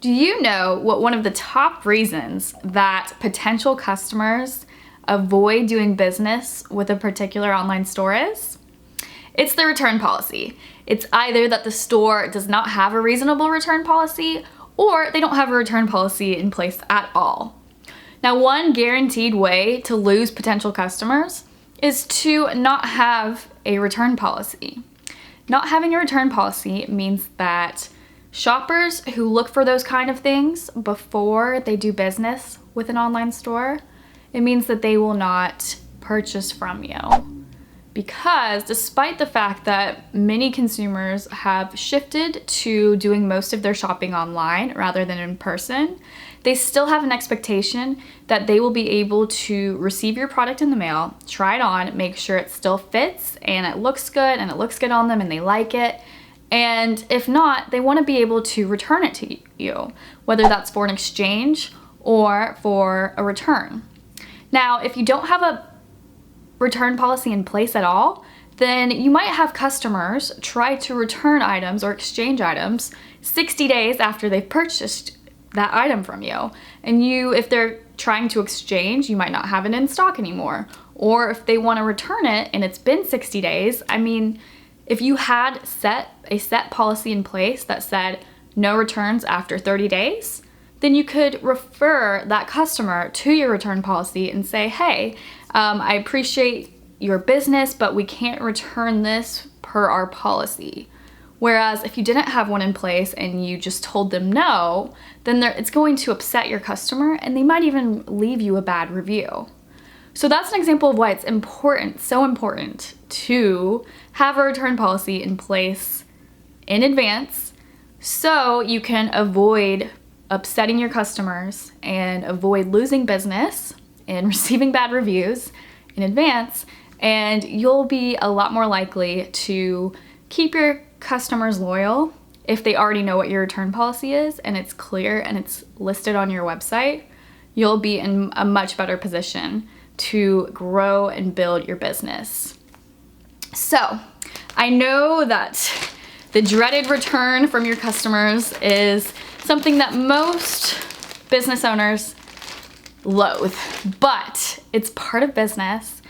Do you know what one of the top reasons that potential customers avoid doing business with a particular online store is? It's the return policy. It's either that the store does not have a reasonable return policy or they don't have a return policy in place at all. Now, one guaranteed way to lose potential customers is to not have a return policy. Not having a return policy means that shoppers who look for those kind of things before they do business with an online store, it means that they will not purchase from you. Because despite the fact that many consumers have shifted to doing most of their shopping online rather than in person, they still have an expectation that they will be able to receive your product in the mail, try it on, make sure it still fits and it looks good on them and they like it. And if not, they want to be able to return it to you, whether that's for an exchange or for a return. Now, if you don't have a return policy in place at all, then you might have customers try to return items or exchange items 60 days after they've purchased that item from you. And if they're trying to exchange, you might not have it in stock anymore. Or if they want to return it and it's been 60 days, if you had a set policy in place that said no returns after 30 days, then you could refer that customer to your return policy and say, hey, I appreciate your business, but we can't return this per our policy. Whereas if you didn't have one in place and you just told them no, then it's going to upset your customer and they might even leave you a bad review. So that's an example of why it's so important to have a return policy in place in advance so you can avoid upsetting your customers and avoid losing business and receiving bad reviews in advance, and you'll be a lot more likely to keep your customers loyal if they already know what your return policy is and it's clear and it's listed on your website. You'll be in a much better position to grow and build your business. So, I know that the dreaded return from your customers is something that most business owners loathe, but it's part of business,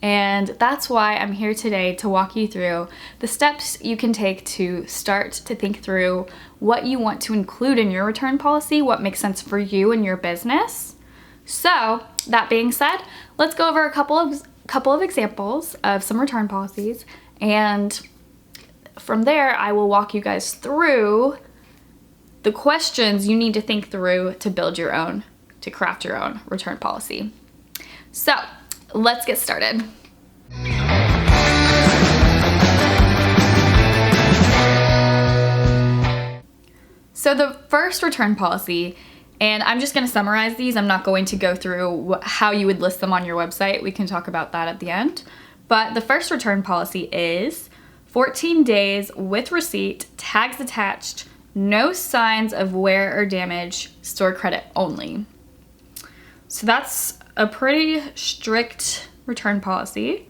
and that's why I'm here today to walk you through the steps you can take to start to think through what you want to include in your return policy, what makes sense for you and your business. So, that being said, let's go over a couple of examples of some return policies, and from there I will walk you guys through the questions you need to think through to craft your own return policy. So, let's get started. So the first return policy, and I'm just going to summarize these. I'm not going to go through how you would list them on your website. We can talk about that at the end. But the first return policy is 14 days with receipt, tags attached, no signs of wear or damage, store credit only. So that's a pretty strict return policy.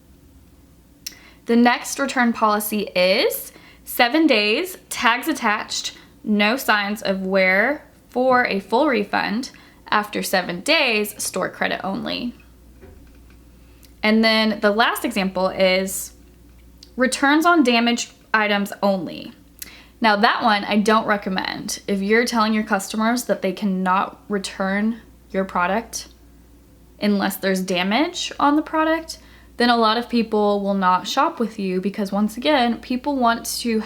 The next return policy is 7 days, tags attached, no signs of wear for a full refund. After 7 days, store credit only. And then the last example is returns on damaged items only. Now that one I don't recommend. If you're telling your customers that they cannot return your product unless there's damage on the product, then a lot of people will not shop with you, because once again, people want to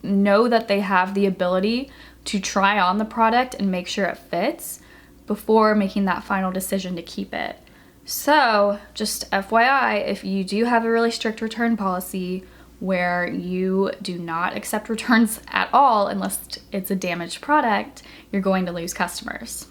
know that they have the ability to try on the product and make sure it fits before making that final decision to keep it. So just FYI, if you do have a really strict return policy where you do not accept returns at all unless it's a damaged product, you're going to lose customers.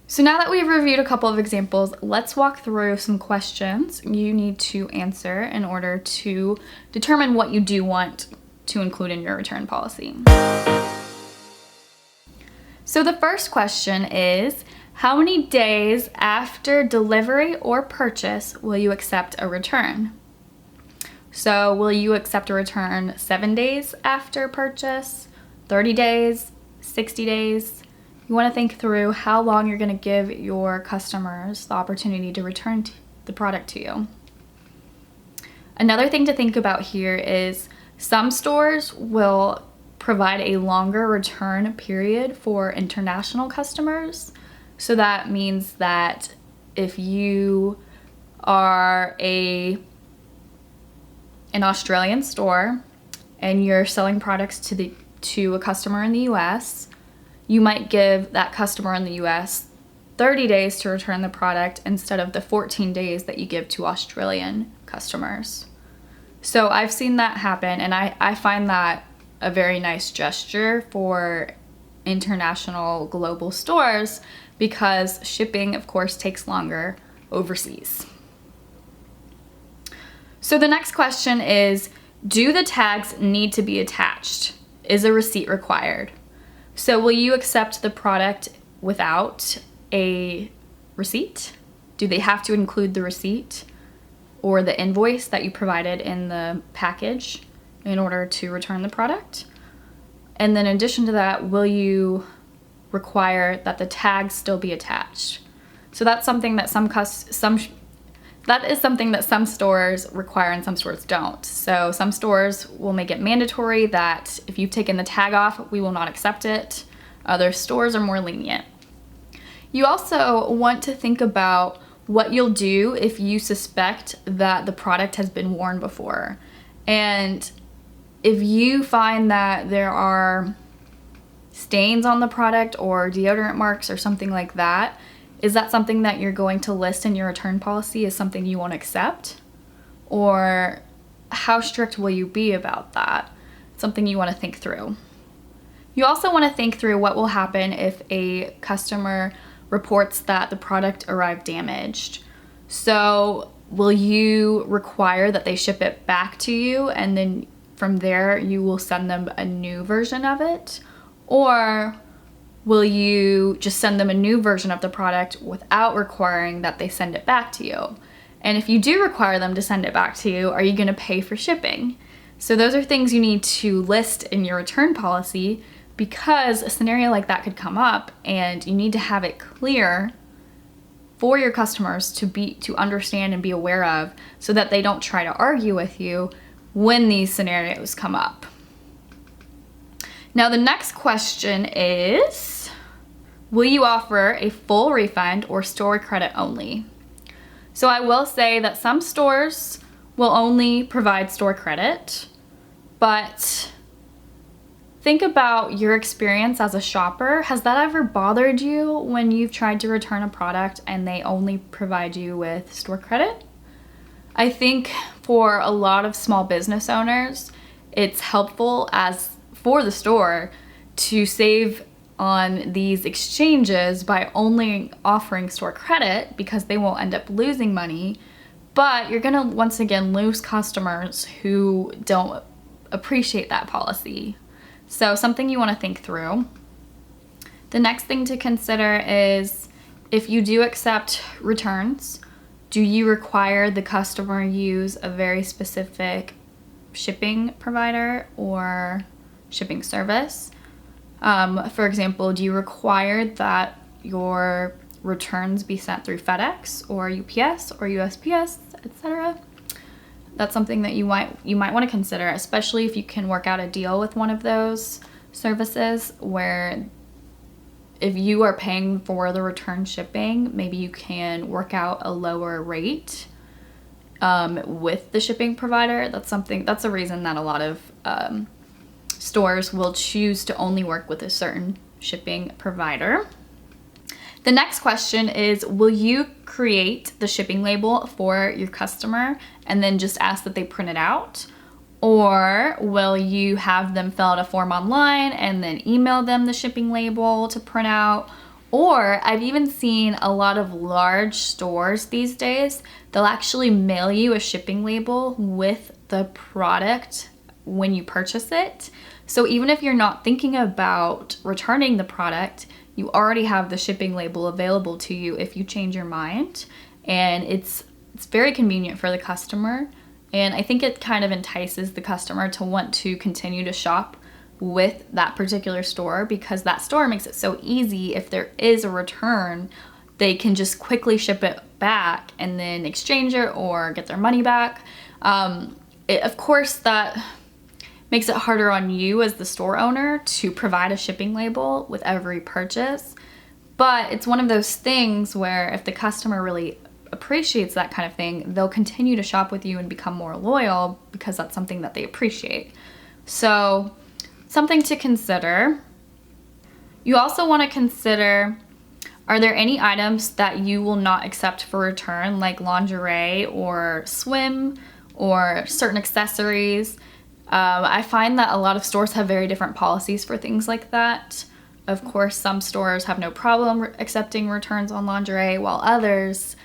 So now that we've reviewed a couple of examples, let's walk through some questions you need to answer in order to determine what you do want to include in your return policy. So the first question is, how many days after delivery or purchase will you accept a return? So will you accept a return 7 days after purchase, 30 days, 60 days. You want to think through how long you're going to give your customers the opportunity to return the product to you. Another thing to think about here is some stores will provide a longer return period for international customers. So that means that if you are an Australian store and you're selling products to a customer in the US, you might give that customer in the US 30 days to return the product instead of the 14 days that you give to Australian customers. So I've seen that happen, and I find that a very nice gesture for international global stores because shipping, of course, takes longer overseas. So the next question is, do the tags need to be attached? Is a receipt required? So will you accept the product without a receipt? Do they have to include the receipt or the invoice that you provided in the package in order to return the product? And then in addition to that, will you require that the tags still be attached? So that's something that some stores require and some stores don't. So some stores will make it mandatory that if you've taken the tag off, we will not accept it. Other stores are more lenient. You also want to think about what you'll do if you suspect that the product has been worn before. And if you find that there are stains on the product or deodorant marks or something like that, is that something that you're going to list in your return policy as something you won't accept? Or how strict will you be about that? It's something you want to think through. You also want to think through what will happen if a customer reports that the product arrived damaged. So will you require that they ship it back to you and then from there you will send them a new version of it? Or will you just send them a new version of the product without requiring that they send it back to you? And if you do require them to send it back to you, are you going to pay for shipping? So those are things you need to list in your return policy because a scenario like that could come up and you need to have it clear for your customers to understand and be aware of so that they don't try to argue with you when these scenarios come up. Now the next question is, will you offer a full refund or store credit only? So I will say that some stores will only provide store credit, but think about your experience as a shopper. Has that ever bothered you when you've tried to return a product and they only provide you with store credit? I think for a lot of small business owners, it's helpful for the store to save on these exchanges by only offering store credit because they won't end up losing money, but you're gonna once again lose customers who don't appreciate that policy. So something you want to think through. The next thing to consider is if you do accept returns, do you require the customer use a very specific shipping provider or shipping service? For example, do you require that your returns be sent through FedEx or UPS or USPS, etc.? That's something that you might want to consider, especially if you can work out a deal with one of those services where if you are paying for the return shipping, maybe you can work out a lower rate with the shipping provider. That's a reason that a lot of stores will choose to only work with a certain shipping provider. The next question is, will you create the shipping label for your customer and then just ask that they print it out? Or will you have them fill out a form online and then email them the shipping label to print out? Or I've even seen a lot of large stores these days, they'll actually mail you a shipping label with the product when you purchase it. So even if you're not thinking about returning the product, you already have the shipping label available to you if you change your mind. And it's very convenient for the customer. And I think it kind of entices the customer to want to continue to shop with that particular store, because that store makes it so easy. If there is a return, they can just quickly ship it back and then exchange it or get their money back. Of course, that makes it harder on you as the store owner to provide a shipping label with every purchase. But it's one of those things where if the customer really appreciates that kind of thing, they'll continue to shop with you and become more loyal because that's something that they appreciate. So, something to consider. You also want to consider, are there any items that you will not accept for return, like lingerie or swim or certain accessories? I find that a lot of stores have very different policies for things like that. Of course, some stores have no problem accepting returns on lingerie, while others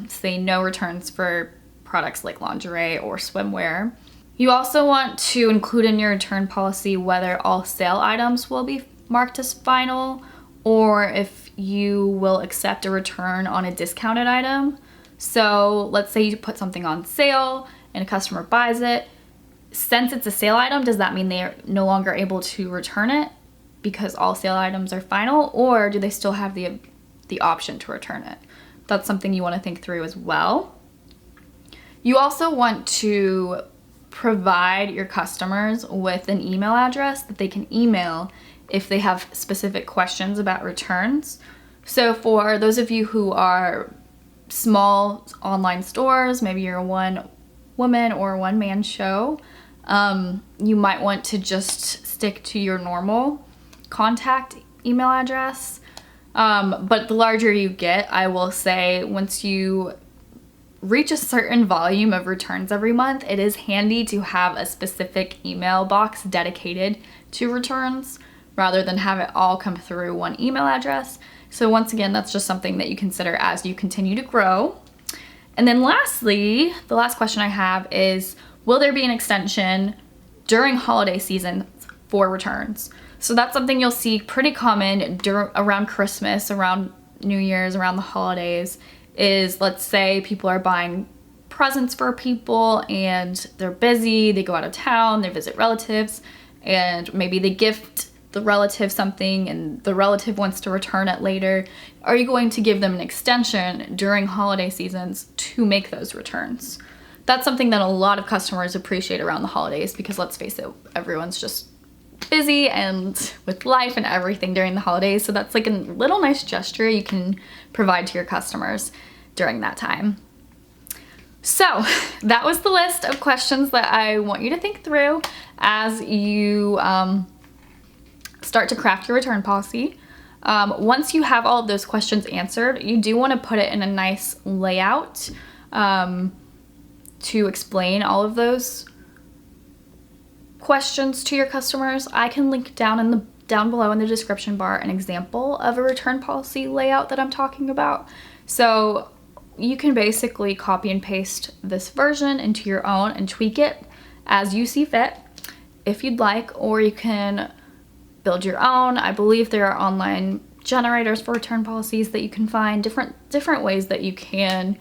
say no returns for products like lingerie or swimwear. You also want to include in your return policy whether all sale items will be marked as final, or if you will accept a return on a discounted item. So let's say you put something on sale and a customer buys it. Since it's a sale item, does that mean they're no longer able to return it because all sale items are final, or do they still have the option to return it? That's something you want to think through as well. You also want to provide your customers with an email address that they can email if they have specific questions about returns. So for those of you who are small online stores, maybe you're a one woman or one man show, you might want to just stick to your normal contact email address. But the larger you get, I will say, once you reach a certain volume of returns every month, it is handy to have a specific email box dedicated to returns rather than have it all come through one email address. So once again, that's just something that you consider as you continue to grow. And then lastly, the last question I have is, will there be an extension during holiday season for returns? So that's something you'll see pretty common around Christmas, around New Year's, around the holidays, is let's say people are buying presents for people and they're busy, they go out of town, they visit relatives, and maybe they gift the relative something and the relative wants to return it later. Are you going to give them an extension during holiday seasons to make those returns? That's something that a lot of customers appreciate around the holidays, because let's face it, everyone's just busy and with life and everything during the holidays. So that's like a little nice gesture you can provide to your customers during that time. So that was the list of questions that I want you to think through as you start to craft your return policy. Once you have all of those questions answered, you do want to put it in a nice layout to explain all of those questions to your customers. I can link down below in the description bar an example of a return policy layout that I'm talking about. So you can basically copy and paste this version into your own and tweak it as you see fit if you'd like, or you can build your own. I believe there are online generators for return policies that you can find, different ways that you can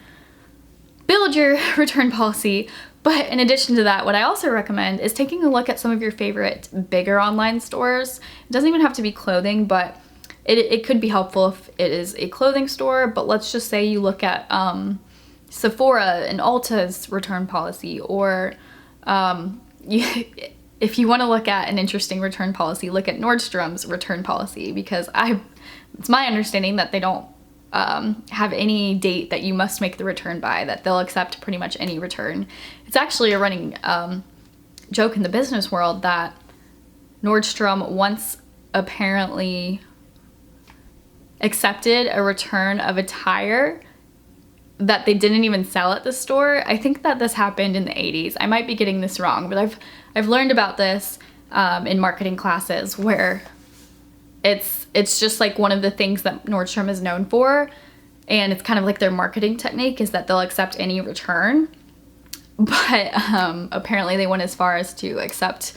build your return policy. But in addition to that, what I also recommend is taking a look at some of your favorite bigger online stores. It doesn't even have to be clothing, but it could be helpful if it is a clothing store. But let's just say you look at Sephora and Ulta's return policy, or if you want to look at an interesting return policy, look at Nordstrom's return policy, because it's my understanding that they don't have any date that you must make the return by, that they'll accept pretty much any return. It's actually a running joke in the business world that Nordstrom once apparently accepted a return of a tire that they didn't even sell at the store. I think that this happened in the 80s. I might be getting this wrong, but I've learned about this in marketing classes, where it's just like one of the things that Nordstrom is known for, and it's kind of like their marketing technique is that they'll accept any return. But apparently they went as far as to accept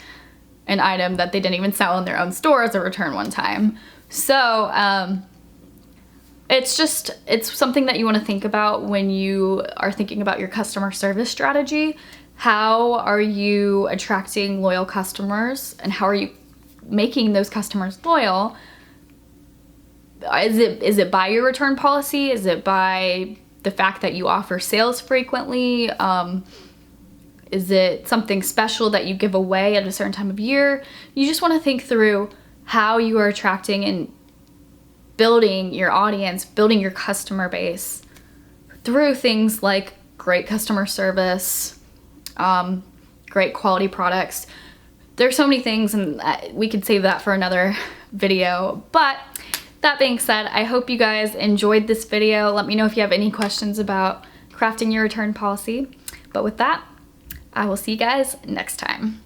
an item that they didn't even sell in their own store as a return one time. So it's something that you want to think about when you are thinking about your customer service strategy. How are you attracting loyal customers, and how are you making those customers loyal? Is it by your return policy? Is it by the fact that you offer sales frequently? Is it something special that you give away at a certain time of year? You just want to think through how you are attracting and building your audience, building your customer base through things like great customer service, great quality products. There's so many things, and we could save that for another video. But that being said, I hope you guys enjoyed this video. Let me know if you have any questions about crafting your return policy. But with that, I will see you guys next time.